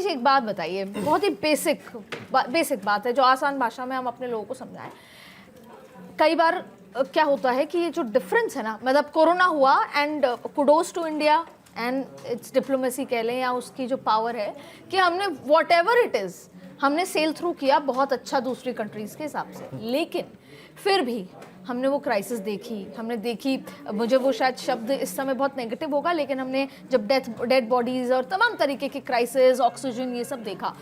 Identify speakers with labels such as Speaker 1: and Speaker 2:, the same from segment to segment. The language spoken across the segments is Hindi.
Speaker 1: जी एक बात बताइए, बहुत ही बेसिक बात है जो आसान भाषा में हम अपने लोगों को समझाएं। कई बार क्या होता है कि ये जो डिफरेंस है ना, मतलब कोरोना हुआ and kudos to India and its diplomacy कह लें या उसकी जो पावर है कि हमने वॉट एवर इट इज़ हमने सेल थ्रू किया बहुत अच्छा दूसरी कंट्रीज़ के हिसाब से, लेकिन फिर भी हमने वो क्राइसिस देखी, हमने देखी, मुझे वो शायद शब्द इस समय बहुत नेगेटिव होगा, लेकिन हमने जब डेड बॉडीज़ और तमाम तरीके के क्राइसिस, ऑक्सीजन, ये सब देखा।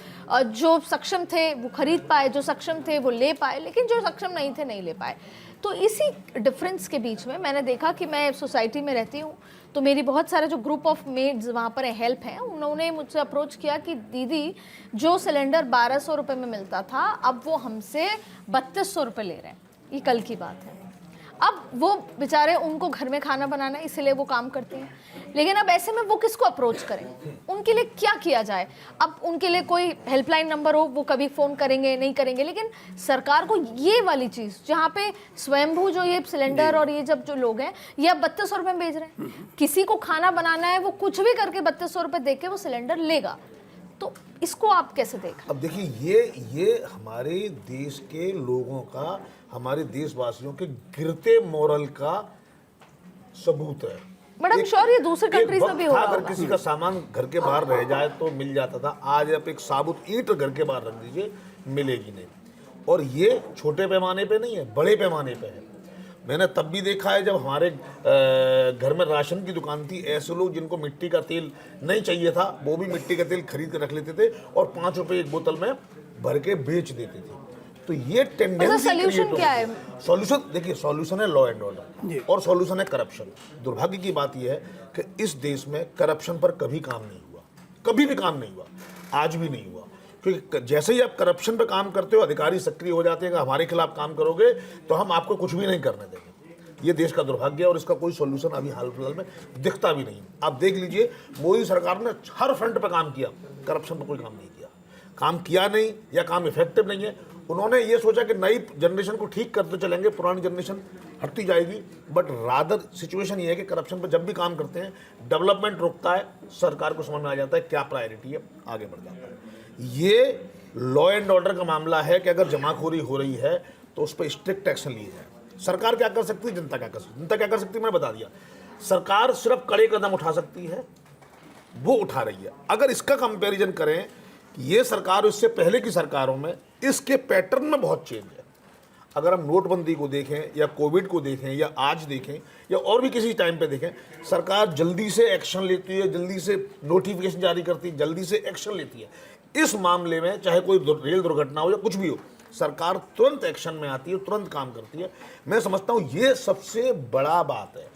Speaker 1: जो सक्षम थे वो खरीद पाए, जो सक्षम थे वो ले पाए, लेकिन जो सक्षम नहीं थे नहीं ले पाए। तो इसी डिफरेंस के बीच में मैंने देखा कि मैं सोसाइटी में रहती हूँ, तो मेरी बहुत सारे जो ग्रुप ऑफ मेड्स वहाँ पर हेल्प हैं, उन्होंने मुझसे अप्रोच किया कि दीदी जो सिलेंडर 1200 रुपये में मिलता था अब वो हमसे 3200 रुपये ले रहे हैं। ये कल की बात है। अब वो बेचारे, उनको घर में खाना बनाना है इसलिए वो काम करते हैं, लेकिन अब ऐसे में वो किसको अप्रोच करें, उनके लिए क्या किया जाए। अब उनके लिए कोई हेल्पलाइन नंबर हो, वो कभी फ़ोन करेंगे नहीं करेंगे, लेकिन सरकार को ये वाली चीज़ जहाँ पे स्वयंभू जो ये सिलेंडर और ये जब जो लोग हैं ये अब 3200 रुपये में बेच रहे हैं, किसी को खाना बनाना है वो कुछ भी करके 3200 रुपये दे के वो सिलेंडर लेगा। तो इसको आप कैसे देखें?
Speaker 2: अब देखिए ये हमारे देश के लोगों का, हमारे देशवासियों के गिरते मोरल का सबूत है।
Speaker 1: बट आई एम श्योर ये दूसरी कंट्रीज में भी हो रहा
Speaker 2: अगर
Speaker 1: होगा।
Speaker 2: किसी का सामान घर के बाहर रह जाए तो मिल जाता था, आज आप एक साबुत ईंट घर के बाहर रख दीजिए, मिलेगी नहीं। और ये छोटे पैमाने पे नहीं है, बड़े पैमाने पे है। मैंने तब भी देखा है जब हमारे घर में राशन की दुकान थी, ऐसे लोग जिनको मिट्टी का तेल नहीं चाहिए था वो भी मिट्टी का तेल खरीद कर रख लेते थे और 5 रुपए एक बोतल में भर के बेच देते थे। तो ये टेंडेंसी
Speaker 1: सॉल्यूशन क्या है?
Speaker 2: सॉल्यूशन देखिए, सॉल्यूशन है लॉ एंड ऑर्डर और सॉल्यूशन है करप्शन। दुर्भाग्य की बात यह है कि इस देश में करप्शन पर कभी काम नहीं हुआ, कभी भी काम नहीं हुआ, आज भी नहीं हुआ। क्योंकि जैसे ही आप करप्शन पे काम करते हो अधिकारी सक्रिय हो जाते हैं कि हमारे खिलाफ काम करोगे तो हम आपको कुछ भी नहीं करने देंगे। ये देश का दुर्भाग्य है और इसका कोई सॉल्यूशन अभी हाल फिलहाल में दिखता भी नहीं। आप देख लीजिए, मोदी सरकार ने हर फ्रंट पे काम किया, करप्शन पर कोई काम नहीं किया। काम किया नहीं या काम इफेक्टिव नहीं है। उन्होंने ये सोचा कि नई जनरेशन को ठीक करते चलेंगे, पुरानी जनरेशन हटती जाएगी, बट रादर सिचुएशन ये है कि करप्शन पर जब भी काम करते हैं डेवलपमेंट रुकता है, सरकार को समझ में आ जाता है क्या प्रायोरिटी है, आगे बढ़ जाता है। ये लॉ एंड ऑर्डर का मामला है कि अगर जमाखोरी हो रही है तो उस पर स्ट्रिक्ट एक्शन लिए जाए। सरकार क्या कर सकती है, जनता क्या कर सकती है? जनता क्या कर सकती है मैंने बता दिया। सरकार सिर्फ कड़े कदम उठा सकती है, वो उठा रही है। अगर इसका कंपैरिजन करें कि ये सरकार और इससे पहले की सरकारों में, इसके पैटर्न में बहुत चेंज है। अगर हम नोटबंदी को देखें या कोविड को देखें या आज देखें या और भी किसी टाइम पे देखें, सरकार जल्दी से एक्शन लेती है, जल्दी से नोटिफिकेशन जारी करती है, जल्दी से एक्शन लेती है। इस मामले में चाहे कोई रेल दुर्घटना हो या कुछ भी हो, सरकार तुरंत एक्शन में आती है, तुरंत काम करती है। मैं समझता हूँ ये सबसे बड़ा बात है।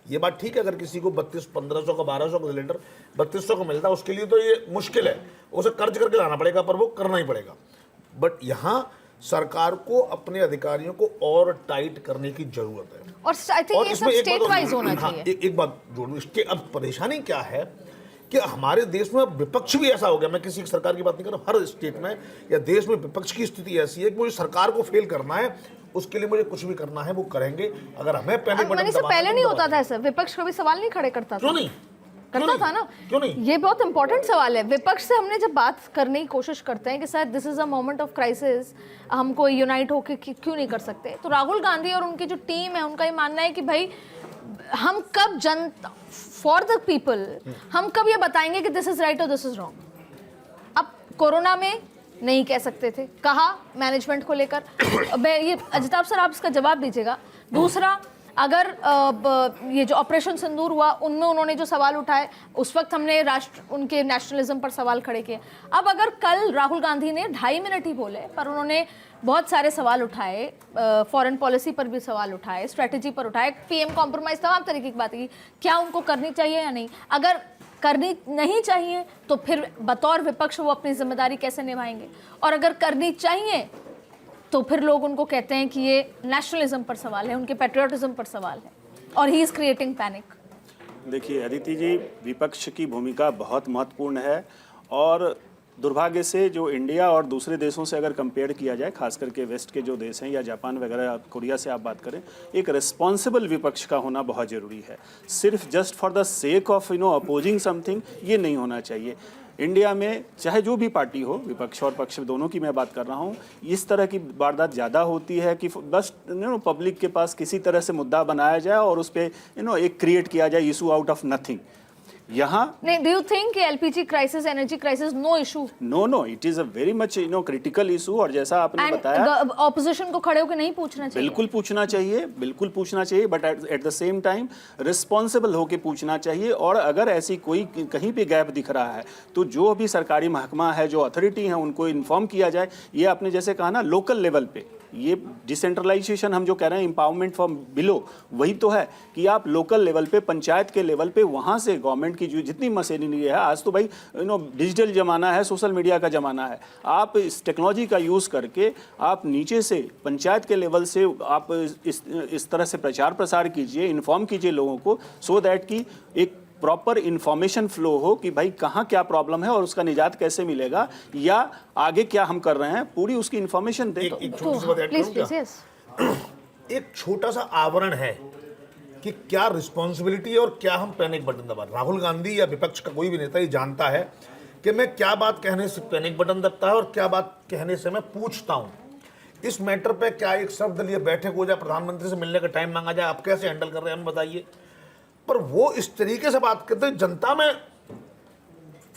Speaker 2: ये बात ठीक है, अगर किसी को 1500 का 1200 का सिलेंडर 3200 का मिलता है उसके लिए तो ये मुश्किल है, उसे कर्ज करके लाना पड़ेगा, पर वो करना ही पड़ेगा। बट यहाँ सरकार को अपने अधिकारियों को और टाइट करने की जरूरत है।
Speaker 1: और आई थिंक ये सब स्टेट वाइज होना चाहिए।
Speaker 2: एक बात जोड़ूं, इसके अब परेशानी क्या है कि हमारे देश में विपक्ष भी ऐसा हो गया, मैं किसी सरकार की बात नहीं कर रहा, हर स्टेट में या देश में विपक्ष की स्थिति ऐसी है कि मुझे सरकार को फेल करना है, उसके लिए मुझे कुछ भी करना है वो करेंगे। अगर हमें पैनिक बटन दबाना,
Speaker 1: पहले नहीं होता था ऐसा, विपक्ष कभी सवाल नहीं खड़े करता था।
Speaker 2: क्यों नहीं
Speaker 1: करता था ना?
Speaker 2: क्यों नहीं?
Speaker 1: ये बहुत इंपॉर्टेंट सवाल है। विपक्ष से हमने जब बात करने की कोशिश करते हैं कि sir this is a moment of crisis, हमको यूनाइट होकर क्यों नहीं कर सकते, तो राहुल गांधी और उनकी जो टीम है उनका ये मानना है कि भाई हम कब जनता, फॉर द पीपल, हम कब ये बताएंगे कि दिस इज राइट और दिस इज रॉन्ग। अब कोरोना में नहीं कह सकते थे, कहा मैनेजमेंट को लेकर। ये अजिताभ सर आप इसका जवाब दीजिएगा। दूसरा, अगर ये जो ऑपरेशन सिंदूर हुआ उनमें उन्होंने जो सवाल उठाए, उस वक्त हमने उनके नेशनलिज्म पर सवाल खड़े किए। अब अगर कल राहुल गांधी ने 2.5 मिनट ही बोले पर उन्होंने बहुत सारे सवाल उठाए, फॉरेन पॉलिसी पर भी सवाल उठाए, स्ट्रेटजी पर उठाए, पीएम कॉम्प्रोमाइज, तमाम तरीके की बात की, क्या उनको करनी चाहिए या नहीं। अगर करनी नहीं चाहिए तो फिर बतौर विपक्ष वो अपनी जिम्मेदारी कैसे निभाएंगे, और अगर करनी चाहिए तो फिर लोग उनको कहते हैं कि ये नेशनलिज्म पर सवाल है, उनके पैट्रियोटिज्म पर सवाल है, और ही इज क्रिएटिंग पैनिक।
Speaker 3: देखिए अदिति जी, विपक्ष की भूमिका बहुत महत्वपूर्ण है, और दुर्भाग्य से जो इंडिया और दूसरे देशों से अगर कंपेयर किया जाए, खास करके वेस्ट के जो देश हैं या जापान वगैरह, कोरिया से आप बात करें, एक रिस्पॉन्सिबल विपक्ष का होना बहुत ज़रूरी है। सिर्फ just for the sake of opposing something ये नहीं होना चाहिए। इंडिया में चाहे जो भी पार्टी हो, विपक्ष और पक्ष दोनों की मैं बात कर रहा हूँ, इस तरह की वारदात ज़्यादा होती है कि बस पब्लिक के पास किसी तरह से मुद्दा बनाया जाए और उस पर एक क्रिएट किया जाए इशू आउट ऑफ नथिंग। यहाँ
Speaker 1: नहीं, do you think LPG crisis, energy crisis, no issue?
Speaker 3: No, it is a very much critical issue. और जैसा आपने बताया,
Speaker 1: ऑपोजिशन को खड़े होकर नहीं पूछना चाहिए?
Speaker 3: बिल्कुल पूछना चाहिए, but at the same time responsible होकर पूछना चाहिए। और अगर ऐसी कोई कहीं पे गैप दिख रहा है तो जो भी सरकारी महकमा है, जो अथॉरिटी है, उनको इन्फॉर्म किया जाए। ये आपने जैसे कहा ना, लोकल लेवल पे ये डिसेंट्रलाइजेशन हम जो कह रहे हैं, एम्पावरमेंट फ्रॉम बिलो, वही तो है कि आप लोकल लेवल पे, पंचायत के लेवल पे, वहाँ से गवर्नमेंट की जो जितनी मशीनरी है, आज तो भाई डिजिटल ज़माना है, सोशल मीडिया का ज़माना है, आप इस टेक्नोलॉजी का यूज़ करके आप नीचे से पंचायत के लेवल से आप इस तरह से प्रचार प्रसार कीजिए, इन्फॉर्म कीजिए लोगों को, सो दैट कि एक प्रॉपर इंफॉर्मेशन फ्लो हो कि भाई कहाँ क्या प्रॉब्लम है और उसका निजात कैसे मिलेगा, या आगे क्या हम कर रहे हैं, पूरी उसकी इंफॉर्मेशन दे।
Speaker 2: एक छोटी सी बात ऐड करूं क्या? एक छोटा सा आवरण है कि क्या रिस्पॉन्सिबिलिटी और क्या हम पैनिक बटन दबा। राहुल गांधी या विपक्ष का कोई भी नेता ये जानता है कि मैं क्या बात कहने से पैनिक बटन दबता है और क्या बात कहने से मैं पूछता हूँ। इस मैटर पे क्या एक सर्वदलीय बैठक हो जाए, प्रधानमंत्री से मिलने का टाइम मांगा जाए, आप कैसे हैंडल कर रहे हैं हम बताइए। पर वो इस तरीके से बात करते हैं, जनता में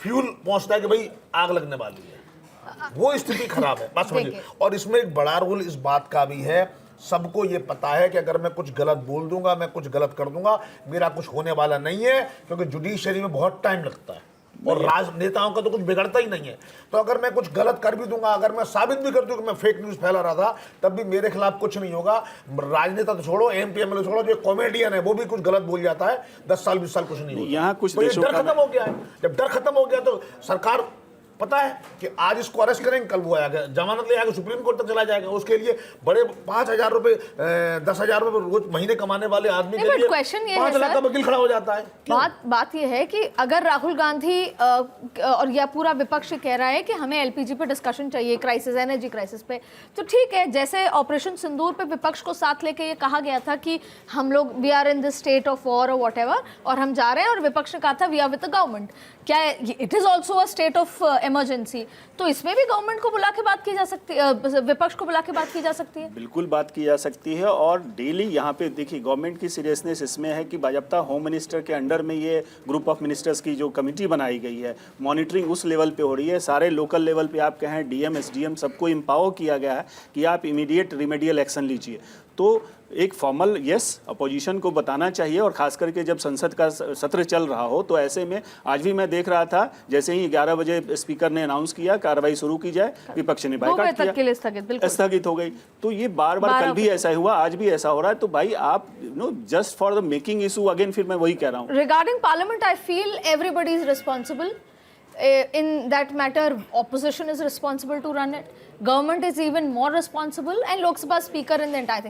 Speaker 2: फ्यूल पहुंचता है कि भाई आग लगने वाली है, वो स्थिति खराब है। बस समझिए। और इसमें एक बड़ा रोल इस बात का भी है, सबको ये पता है कि अगर मैं कुछ गलत बोल दूंगा, मैं कुछ गलत कर दूंगा, मेरा कुछ होने वाला नहीं है, क्योंकि जुडिशरी में बहुत टाइम लगता है और राजनेताओं का तो कुछ बिगड़ता ही नहीं है। तो अगर मैं कुछ गलत कर भी दूंगा, अगर मैं साबित भी कर दूं कि मैं फेक न्यूज फैला रहा था, तब भी मेरे खिलाफ कुछ नहीं होगा। राजनेता तो छोड़ो, एमपी एमएलए छोड़ो, जो कॉमेडियन है वो भी कुछ गलत बोल जाता है, 10 साल 20 साल कुछ नहीं होता।
Speaker 3: यहाँ कुछ
Speaker 2: तो ये
Speaker 3: देशों
Speaker 2: डर
Speaker 3: का
Speaker 2: खत्म हो गया है। जब डर खत्म हो गया तो सरकार पता है कि आज इसको अरेस्ट करेंगे, कल वो आएगा, जमानत ले आएगा, सुप्रीम कोर्ट तक चला जाएगा। उसके लिए बड़े 5,000 रुपए 10,000 रुपए रोज महीने कमाने वाले आदमी के लिए 5 लाख का वकील खड़ा हो जाता है।
Speaker 1: बात यह है कि अगर राहुल गांधी और यह पूरा विपक्ष कह रहा है कि हमें एलपीजी पे डिस्कशन चाहिए, क्राइसिस, एनर्जी क्राइसिस पे, तो ठीक है। जैसे ऑपरेशन सिंदूर पे विपक्ष को साथ लेके ये कहा गया था कि हम लोग we are in this state of war और व्हाटएवर, और हम जा रहे हैं, और विपक्ष ने कहा था we are with the government. क्या it is also a state of emergency? तो इसमें भी गवर्नमेंट को बुला के बात की जा सकती है, विपक्ष को बुला के बात की जा सकती है।
Speaker 3: बिल्कुल बात की जा सकती है। और डेली यहाँ पे देखिए, गवर्नमेंट की सीरियसनेस इसमें है कि बाजप्ता होम मिनिस्टर के अंडर में ये ग्रुप ऑफ मिनिस्टर्स की जो कमेटी बनाई गई है, मॉनिटरिंग उस लेवल पे हो रही है। सारे लोकल लेवल पे आप कहें, डीएम, एसडीएम, सबको एम्पावर किया गया है कि आप इमीडिएट रिमेडियल एक्शन लीजिए। तो एक फॉर्मल यस अपोजिशन को बताना चाहिए, और खास करके जब संसद का सत्र चल रहा हो, तो ऐसे में आज भी मैं देख रहा था, जैसे ही 11 बजे स्पीकर ने अनाउंस किया कार्रवाई शुरू की जाए, विपक्ष ने बाइकाट किया, स्थगित हो गई। तो ये बार बार कल भी ऐसा हुआ, आज भी ऐसा हो रहा है। तो भाई आप just for the making issue, again फिर मैं वही कह रहा हूँ,
Speaker 1: regarding parliament I feel everybody is responsible in that matter. Opposition is responsible to run it, government is even more responsible, and Lok Sabha speaker in the entire thing.